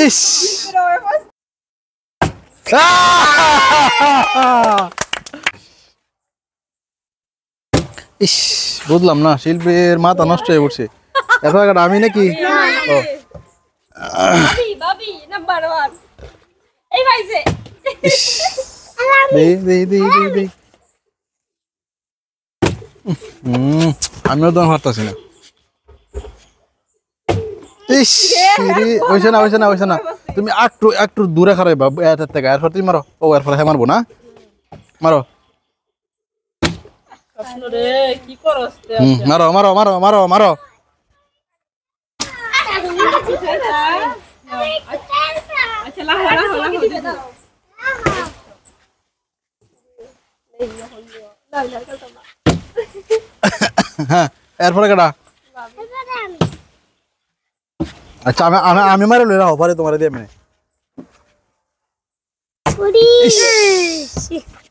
ইস ইস বুঝলাম না, শিল্পীর মাথা নষ্ট হয়ে পড়ছে। এত আমি নাকি আমিও তো হারতাছি না। ইস হইছে না হইছে না হইছে না, তুমি একটু একটু দূরে খারাইবা এর থেকে, এরপর তুমি মারো। ও এরপর হ্যাঁ মারবো না, মারো মারো মারো মারো মারো মারো। হ্যাঁ এরপরে কেটা? আচ্ছা আমি আমি আমি মারে লই রাখো পরে তোমার দিয়ে আমি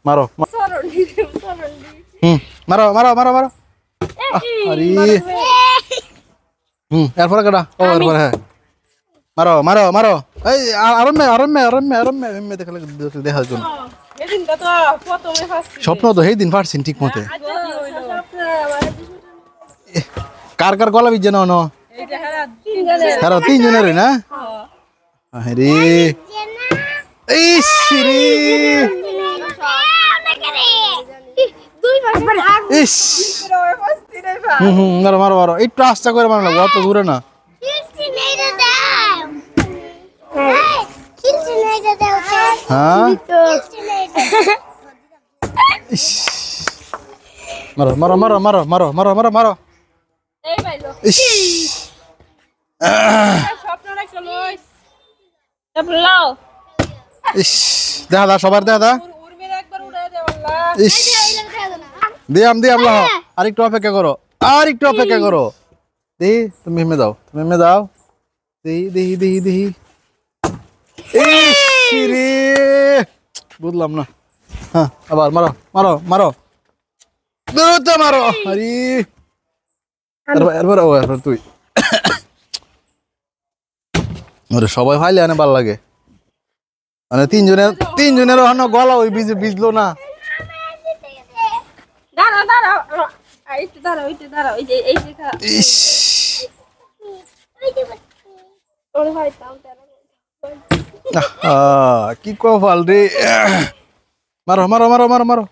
মারো। মারো মারো মারো মারো। আরে এরপরে কেটা? ও এরপরে হ্যাঁ মারো মারো মারো। এই আরম্মে আরম্মে আরম্মে আরম্মে আরম্মে দেখালে দেখার জন্য স্বপ্ন তো সেই দিন পারছেন ঠিক মতে। কার কার গলা বিজে না তারা তিনজনের না? রে মারো মারো মারো, একটু আস্তে করে মারো, অত দূরে না। হ্যাঁ মারো মারো মারো মারো মারো মারো মারো মারো। দেখা দা সবার দেখা দা। দিয়াম দিয়াম লাহ, আরেকটু অপেক্ষা করো, আরেকটু অপেক্ষা করো। দেহি তুমি হেমে দাও, তুমি হেমে দাও। দেহি দেহি দেহি দেহি। বুঝলাম না। হ্যাঁ আবার মারো মারো মারো বেরোতে মারো। আরে এরপর এরপর তুই ওরে সবাই ফাইলে আনে ভাল লাগে, মানে তিনজনের গলা ওই বিজলো না। কি কপাল রে। মারো মারো মারো মারো মারো।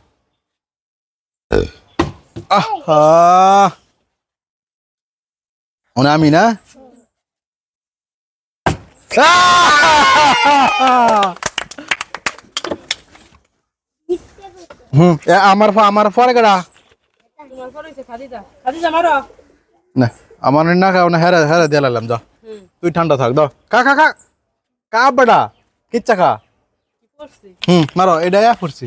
আমি না আমার আমার পরে কেডা না আমার না খাও না, হেরা হেরা দিয়ে লাগলাম। যা তুই ঠান্ডা থাক, দাও খা খা খা কা বেটা কিচ্ছা খা। মারো এটা করছি।